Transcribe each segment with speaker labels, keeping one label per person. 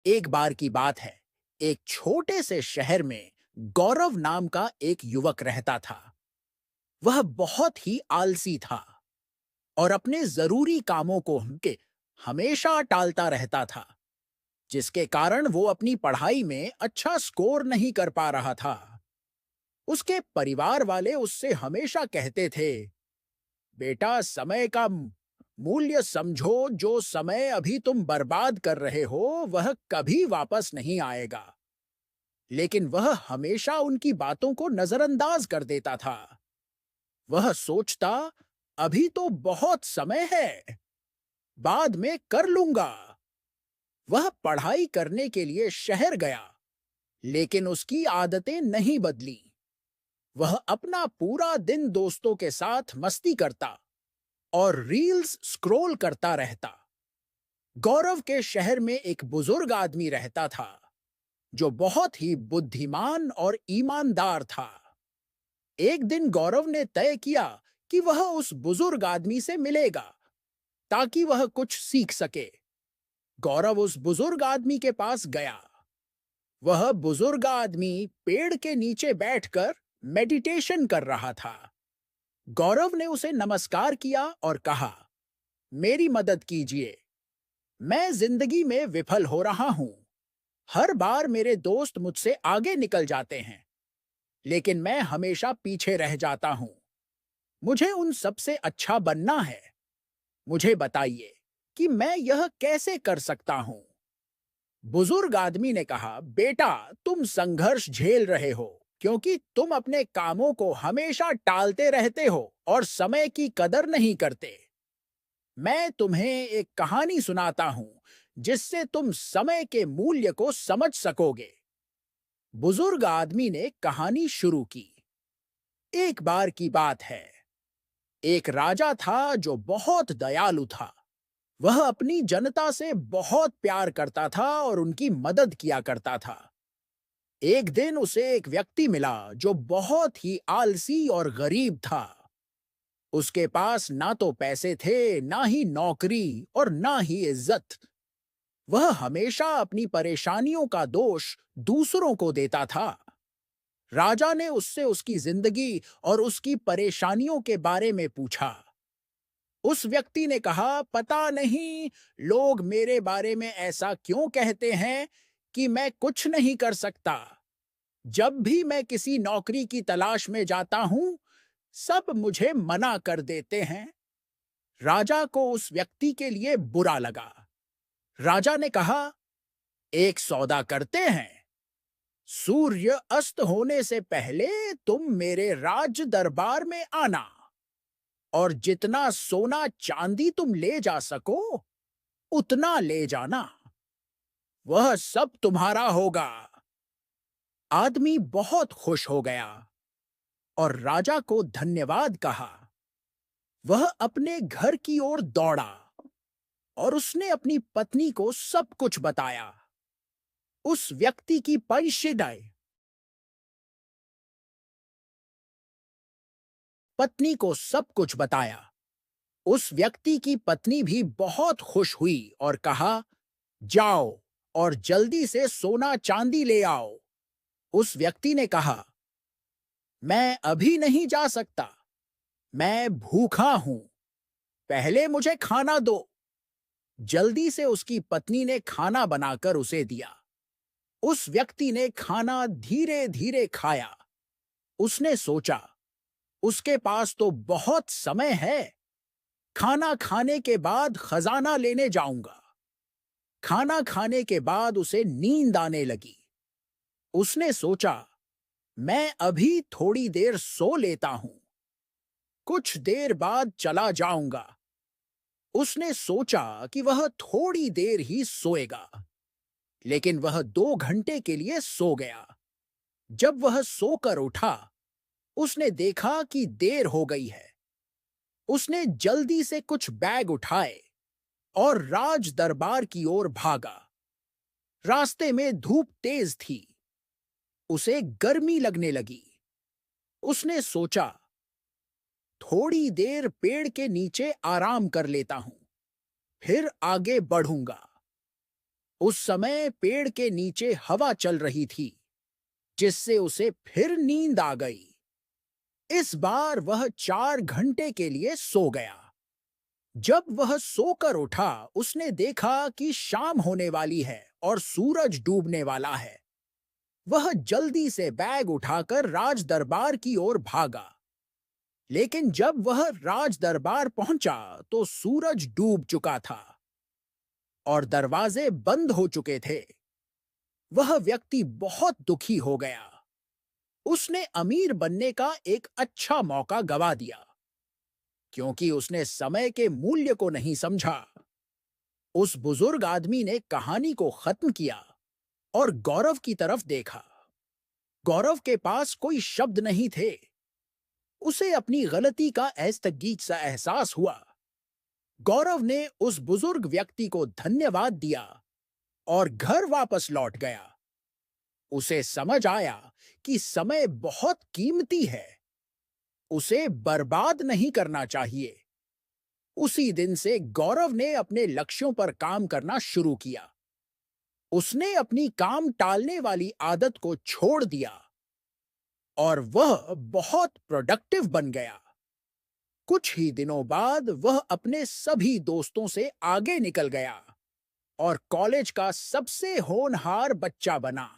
Speaker 1: एक बार की बात है, एक छोटे से शहर में गौरव नाम का एक युवक रहता था। वह बहुत ही आलसी था और अपने जरूरी कामों को के हमेशा टालता रहता था, जिसके कारण वो अपनी पढ़ाई में अच्छा स्कोर नहीं कर पा रहा था। उसके परिवार वाले उससे हमेशा कहते थे, बेटा समय का मूल्य समझो, जो समय अभी तुम बर्बाद कर रहे हो वह कभी वापस नहीं आएगा। लेकिन वह हमेशा उनकी बातों को नजरअंदाज कर देता था। वह सोचता, अभी तो बहुत समय है, बाद में कर लूंगा। वह पढ़ाई करने के लिए शहर गया, लेकिन उसकी आदतें नहीं बदली। वह अपना पूरा दिन दोस्तों के साथ मस्ती करता और रील्स स्क्रॉल करता रहता। गौरव के शहर में एक बुजुर्ग आदमी रहता था, जो बहुत ही बुद्धिमान और ईमानदार था। एक दिन गौरव ने तय किया कि वह उस बुजुर्ग आदमी से मिलेगा, ताकि वह कुछ सीख सके। गौरव उस बुजुर्ग आदमी के पास गया। वह बुजुर्ग आदमी पेड़ के नीचे बैठकर मेडिटेशन कर रहा था। गौरव ने उसे नमस्कार किया और कहा, मेरी मदद कीजिए, मैं जिंदगी में विफल हो रहा हूं। हर बार मेरे दोस्त मुझसे आगे निकल जाते हैं, लेकिन मैं हमेशा पीछे रह जाता हूं। मुझे उन सबसे अच्छा बनना है। मुझे बताइए कि मैं यह कैसे कर सकता हूं। बुजुर्ग आदमी ने कहा, बेटा तुम संघर्ष झेल रहे हो, क्योंकि तुम अपने कामों को हमेशा टालते रहते हो और समय की कदर नहीं करते। मैं तुम्हें एक कहानी सुनाता हूं, जिससे तुम समय के मूल्य को समझ सकोगे। बुजुर्ग आदमी ने कहानी शुरू की। एक बार की बात है, एक राजा था जो बहुत दयालु था। वह अपनी जनता से बहुत प्यार करता था और उनकी मदद किया करता था। एक दिन उसे एक व्यक्ति मिला जो बहुत ही आलसी और गरीब था। उसके पास ना तो पैसे थे, ना ही नौकरी और ना ही इज्जत। वह हमेशा अपनी परेशानियों का दोष दूसरों को देता था। राजा ने उससे उसकी जिंदगी और उसकी परेशानियों के बारे में पूछा। उस व्यक्ति ने कहा, पता नहीं लोग मेरे बारे में ऐसा क्यों कहते हैं कि मैं कुछ नहीं कर सकता। जब भी मैं किसी नौकरी की तलाश में जाता हूं, सब मुझे मना कर देते हैं। राजा को उस व्यक्ति के लिए बुरा लगा। राजा ने कहा, एक सौदा करते हैं। सूर्य अस्त होने से पहले तुम मेरे राज दरबार में आना, और जितना सोना चांदी तुम ले जा सको उतना ले जाना। वह सब तुम्हारा होगा। आदमी बहुत खुश हो गया और राजा को धन्यवाद कहा। वह अपने घर की ओर दौड़ा और उसने अपनी पत्नी को सब कुछ बताया। उस व्यक्ति की पत्नी को सब कुछ बताया। उस व्यक्ति की पत्नी भी बहुत खुश हुई और कहा, जाओ और जल्दी से सोना चांदी ले आओ। उस व्यक्ति ने कहा, मैं अभी नहीं जा सकता, मैं भूखा हूं, पहले मुझे खाना दो। जल्दी से उसकी पत्नी ने खाना बनाकर उसे दिया। उस व्यक्ति ने खाना धीरे धीरे खाया। उसने सोचा, उसके पास तो बहुत समय है, खाना खाने के बाद खजाना लेने जाऊंगा। खाना खाने के बाद उसे नींद आने लगी। उसने सोचा, मैं अभी थोड़ी देर सो लेता हूं, कुछ देर बाद चला जाऊंगा। उसने सोचा कि वह थोड़ी देर ही सोएगा, लेकिन वह 2 घंटे के लिए सो गया। जब वह सोकर उठा, उसने देखा कि देर हो गई है। उसने जल्दी से कुछ बैग उठाए और राज दरबार की ओर भागा। रास्ते में धूप तेज थी। उसे गर्मी लगने लगी। उसने सोचा, थोड़ी देर पेड़ के नीचे आराम कर लेता हूं, फिर आगे बढ़ूंगा। उस समय पेड़ के नीचे हवा चल रही थी, जिससे उसे फिर नींद आ गई। इस बार वह 4 घंटे के लिए सो गया। जब वह सोकर उठा, उसने देखा कि शाम होने वाली है और सूरज डूबने वाला है। वह जल्दी से बैग उठाकर राज दरबार की ओर भागा। लेकिन जब वह राज दरबार पहुंचा, तो सूरज डूब चुका था और दरवाजे बंद हो चुके थे। वह व्यक्ति बहुत दुखी हो गया। उसने अमीर बनने का एक अच्छा मौका गवा दिया, क्योंकि उसने समय के मूल्य को नहीं समझा। उस बुजुर्ग आदमी ने कहानी को खत्म किया और गौरव की तरफ देखा। गौरव के पास कोई शब्द नहीं थे। उसे अपनी गलती का ऐस्तगीज सा एहसास हुआ। गौरव ने उस बुजुर्ग व्यक्ति को धन्यवाद दिया और घर वापस लौट गया। उसे समझ आया कि समय बहुत कीमती है। उसे बर्बाद नहीं करना चाहिए। उसी दिन से गौरव ने अपने लक्ष्यों पर काम करना शुरू किया। उसने अपनी काम टालने वाली आदत को छोड़ दिया और वह बहुत प्रोडक्टिव बन गया। कुछ ही दिनों बाद वह अपने सभी दोस्तों से आगे निकल गया और कॉलेज का सबसे होनहार बच्चा बना।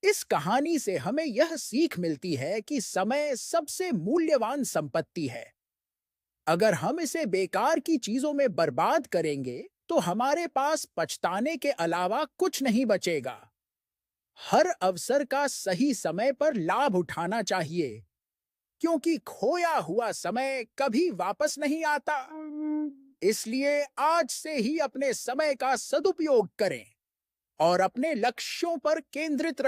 Speaker 1: इस कहानी से हमें यह सीख मिलती है कि समय सबसे मूल्यवान संपत्ति है। अगर हम इसे बेकार की चीजों में बर्बाद करेंगे, तो हमारे पास पछताने के अलावा कुछ नहीं बचेगा। हर अवसर का सही समय पर लाभ उठाना चाहिए, क्योंकि खोया हुआ समय कभी वापस नहीं आता। इसलिए आज से ही अपने समय का सदुपयोग करें और अपने लक्ष्यों पर केंद्रित रहें।